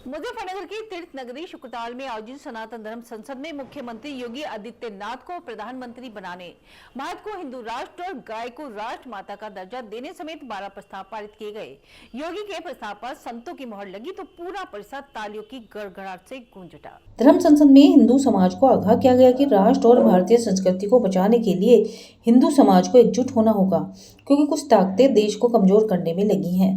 मुजफ्फरनगर की तीर्थ नगरी शुक्रताल में आयोजित सनातन धर्म संसद में मुख्यमंत्री योगी आदित्यनाथ को प्रधानमंत्री बनाने, भारत को हिंदू राष्ट्र और गाय को राष्ट्र माता का दर्जा देने समेत 12 प्रस्ताव पारित किए गए। योगी के प्रस्ताव पर संतों की मोहर लगी तो पूरा परिसर तालियों की गड़गड़ाहट से गूंज उठा। धर्म संसद में हिंदू समाज को आगाह किया गया कि राष्ट्र और भारतीय संस्कृति को बचाने के लिए हिंदू समाज को एकजुट होना होगा, क्योंकि कुछ ताकतें देश को कमजोर करने में लगी हैं।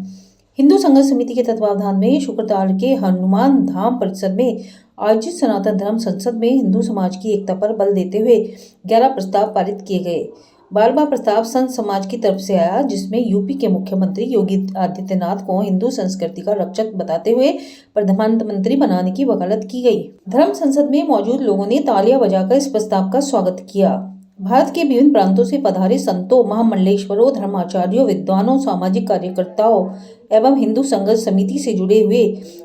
हिंदू संघर्ष समिति के तत्वावधान में शुक्रताल के हनुमान धाम परिसर में आयोजित सनातन धर्म संसद में हिंदू समाज की एकता पर बल देते हुए 11 प्रस्ताव पारित किए गए। 12वां प्रस्ताव संत समाज की तरफ से आया, जिसमें यूपी के मुख्यमंत्री योगी आदित्यनाथ को हिंदू संस्कृति का रक्षक बताते हुए प्रधानमंत्री बनाने की वकालत की गई। धर्म संसद में मौजूद लोगों ने तालियां बजाकर इस प्रस्ताव का स्वागत किया। भारत के विभिन्न प्रांतों से पधारे संतों, महामंडलेश्वरों, धर्माचार्यों, विद्वानों, सामाजिक कार्यकर्ताओं एवं हिंदू संघर्ष समिति से जुड़े हुए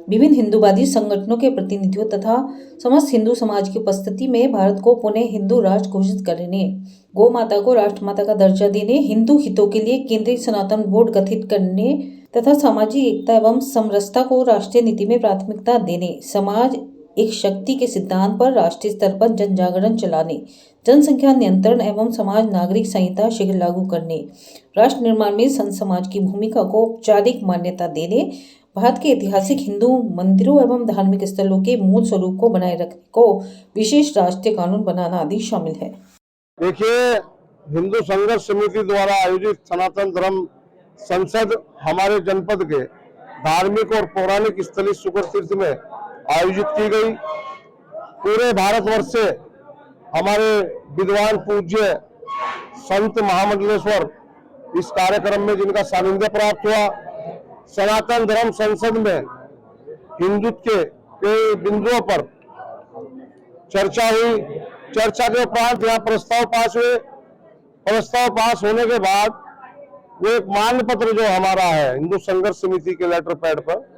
विभिन्न हिंदूवादी संगठनों के प्रतिनिधियों तथा समस्त हिंदू समाज की उपस्थिति में भारत को पुनः हिंदू राष्ट्र घोषित करने, गौ माता को राष्ट्रमाता का दर्जा देने, हिंदू हितों के लिए केंद्रीय सनातन बोर्ड गठित करने तथा सामाजिक एकता एवं समरसता को राष्ट्रीय नीति में प्राथमिकता देने, समाज एक शक्ति के सिद्धांत पर राष्ट्रीय स्तर पर जन जागरण चलाने, जनसंख्या नियंत्रण एवं समाज नागरिक संहिता शीघ्र लागू करने, राष्ट्र निर्माण में संत समाज की भूमिका को औपचारिक मान्यता देने, भारत के ऐतिहासिक हिंदू मंदिरों एवं धार्मिक स्थलों के मूल स्वरूप को बनाए रखने को विशेष राष्ट्रीय कानून बनाना आदि शामिल है। देखिए, हिंदू संघर्ष समिति द्वारा आयोजित सनातन धर्म संसद हमारे जनपद के धार्मिक और पौराणिक स्थली शुक्र तीर्थ में आयोजित की गई। पूरे भारतवर्ष से हमारे विद्वान पूज्य संत महामंडलेश्वर इस कार्यक्रम में जिनका सानिध्य प्राप्त हुआ। सनातन धर्म संसद में हिंदुत्व के बिंदुओं पर चर्चा हुई। चर्चा के उपरांत यहाँ प्रस्ताव पास हुए। प्रस्ताव पास होने के बाद वो एक मान्य पत्र जो हमारा है हिंदू संघर्ष समिति के लेटर पैड पर,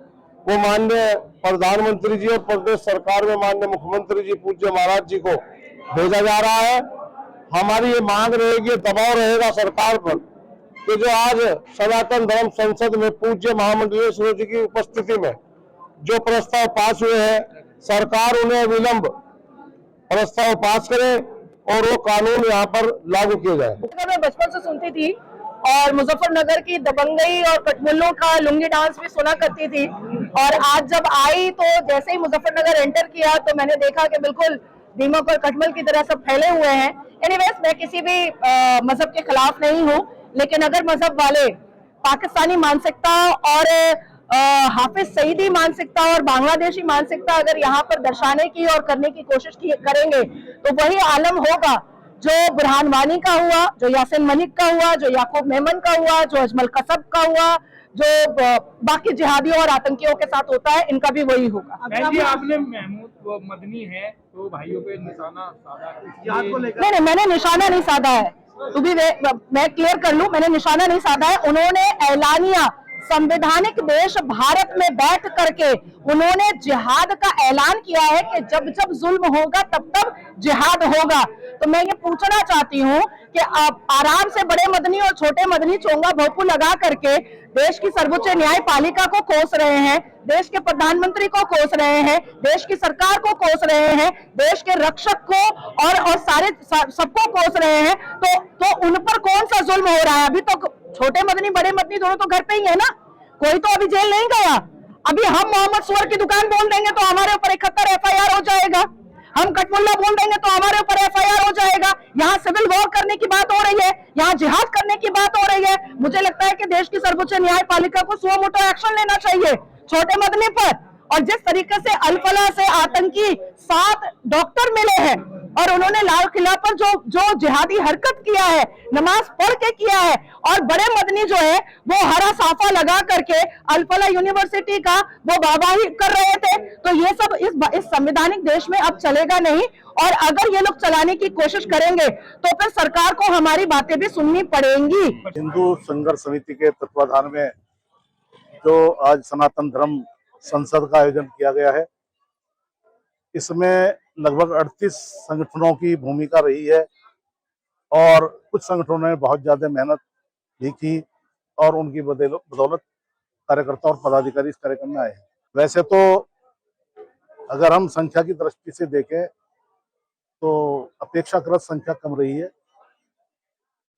वो माननीय प्रधानमंत्री जी और प्रदेश सरकार में माननीय मुख्यमंत्री जी पूज्य महाराज जी को भेजा जा रहा है। हमारी ये मांग रहेगी, दबाव रहेगा सरकार पर कि जो आज सनातन धर्म संसद में पूज्य महामंडलेश्वर जी की उपस्थिति में जो प्रस्ताव पास हुए हैं, सरकार उन्हें विलंब प्रस्ताव पास करे और वो कानून यहाँ पर लागू किया जाए। मैं बचपन से सुनती थी और मुजफ्फरनगर की दबंगई और कठमुल्लों का लुंगी डांस भी सुना करती थी, और आज जब आई तो जैसे ही मुजफ्फरनगर एंटर किया तो मैंने देखा कि बिल्कुल दीमक और कठमल की तरह सब फैले हुए हैं। एनीवेज, मैं किसी भी मजहब के खिलाफ नहीं हूँ, लेकिन अगर मजहब वाले पाकिस्तानी मानसिकता और हाफिज सईदी मानसिकता और बांग्लादेशी मानसिकता अगर यहाँ पर दर्शाने की और करने की कोशिश करेंगे तो वही आलम होगा जो बुरहान वानी का हुआ, जो यासिन मलिक का हुआ, जो याकूब मेमन का हुआ, जो अजमल कसब का हुआ, जो बाकी जिहादियों और आतंकियों के साथ होता है, इनका भी वही होगा। आपने महमूद मदनी है तो भाइयों पे निशाना साधा? नहीं, मैंने निशाना नहीं साधा है। तो भी मैं क्लियर कर लूं, मैंने निशाना नहीं साधा है। उन्होंने ऐलानिया संवैधानिक देश भारत में बैठ करके उन्होंने जिहाद का ऐलान किया है कि जब जब जुल्म होगा तब तब जिहाद होगा। तो मैं ये पूछना चाहती हूँ कि आप आराम से बड़े मदनी और छोटे मदनी चोंगा भोंपू लगा करके देश की सर्वोच्च न्यायपालिका को कोस रहे हैं, देश के प्रधानमंत्री को कोस रहे हैं, देश की सरकार को कोस रहे हैं, देश के रक्षक को और सारे सबको कोस रहे हैं। तो उन पर कौन सा जुल्म हो रहा है? अभी तो छोटे मदनी बड़े मदनी दोनों तो घर पे ही है ना, कोई तो अभी जेल नहीं गया। अभी हम मोहम्मद सुअर की दुकान बोल देंगे तो हमारे ऊपर 71 FIR हो जाएगा, हम कठमुल्ला बोल देंगे तो हमारे ऊपर FIR हो जाएगा। यहाँ सिविल वॉर करने की बात हो रही है, यहाँ जिहाद करने की बात हो रही है। मुझे लगता है कि देश की सर्वोच्च न्यायपालिका को सुओ मोटो एक्शन लेना चाहिए छोटे मदनी पर। और जिस तरीके से अल-फलाह से आतंकी 7 डॉक्टर मिले हैं और उन्होंने लाल किला पर जो जिहादी हरकत किया है, नमाज पढ़ के किया है, और बड़े मदनी जो है वो हरा साफा लगा करके अल-फलाह यूनिवर्सिटी का वो वाहवाही कर रहे थे। तो ये सब इस संवैधानिक देश में अब चलेगा नहीं, और अगर ये लोग चलाने की कोशिश करेंगे तो फिर सरकार को हमारी बातें भी सुननी पड़ेंगी। हिंदू संघर्ष समिति के तत्वाधान में जो आज सनातन धर्म संसद का आयोजन किया गया है, इसमें लगभग 38 संगठनों की भूमिका रही है और कुछ संगठनों ने बहुत ज्यादा मेहनत भी की और उनकी बदौलत कार्यकर्ता और पदाधिकारी इस कार्यक्रम में आए हैं। वैसे तो अगर हम संख्या की दृष्टि से देखें तो अपेक्षाकृत संख्या कम रही है।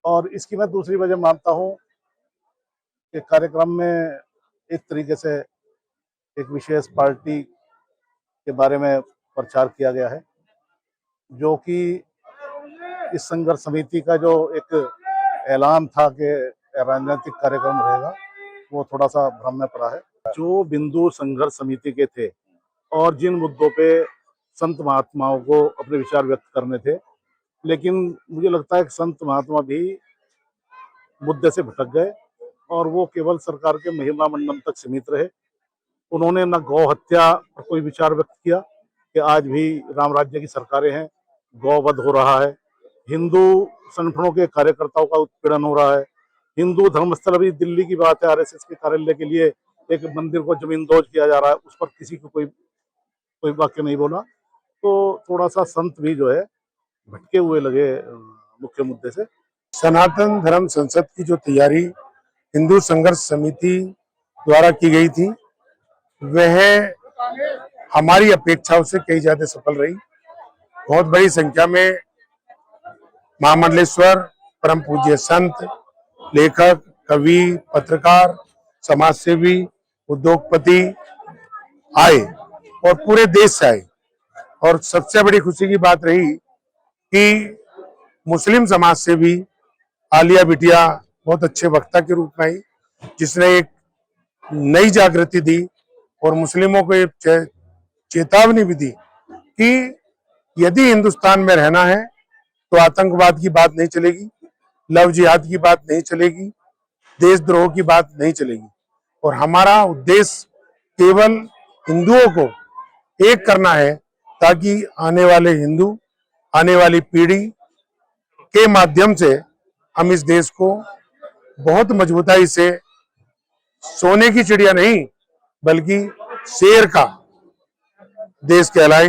और इसकी मैं दूसरी वजह मानता हूं कि कार्यक्रम में एक तरीके से एक विशेष पार्टी के बारे में प्रचार किया गया है, जो कि इस संघर्ष समिति का जो एक ऐलान था कि राजनीतिक कार्यक्रम रहेगा, वो थोड़ा सा भ्रम में पड़ा है। जो बिंदु संघर्ष समिति के थे और जिन मुद्दों पे संत महात्माओं को अपने विचार व्यक्त करने थे, लेकिन मुझे लगता है कि संत महात्मा भी मुद्दे से भटक गए और वो केवल सरकार के महिमा मंडन तक सीमित रहे। उन्होंने न गौ हत्या पर कोई विचार व्यक्त किया कि आज भी राम राज्य की सरकारें हैं, गौवध हो रहा है, हिंदू संगठनों के कार्यकर्ताओं का उत्पीड़न हो रहा है, हिंदू धर्मस्थल, अभी दिल्ली की बात है, आरएसएस के कार्यालय के लिए एक मंदिर को जमींदोज किया जा रहा है, उस पर किसी को कोई वाक्य नहीं बोला। तो थोड़ा सा संत भी जो है भटके हुए लगे मुख्य मुद्दे से। सनातन धर्म संसद की जो तैयारी हिंदू संघर्ष समिति द्वारा की गई थी, वह हमारी अपेक्षाओं से कई ज्यादा सफल रही। बहुत बड़ी संख्या में महामंडलेश्वर, परम पूज्य संत, लेखक, कवि, पत्रकार, समाजसेवी, उद्योगपति आए और पूरे देश से आए। और सबसे बड़ी खुशी की बात रही कि मुस्लिम समाज से भी आलिया बिटिया बहुत अच्छे वक्ता के रूप में आई, जिसने एक नई जागृति दी और मुस्लिमों को एक चेतावनी भी दी कि यदि हिंदुस्तान में रहना है तो आतंकवाद की बात नहीं चलेगी, लव जिहाद की बात नहीं चलेगी, देशद्रोह की बात नहीं चलेगी। और हमारा उद्देश्य केवल हिंदुओं को एक करना है, ताकि आने वाले हिंदू, आने वाली पीढ़ी के माध्यम से हम इस देश को बहुत मजबूताई से सोने की चिड़िया नहीं बल्कि शेर का देश कहलाए,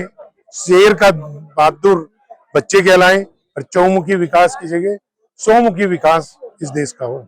शेर का बहादुर बच्चे कहलाएं और चौमुखी विकास की जगह 100 मुखी विकास इस देश का हो।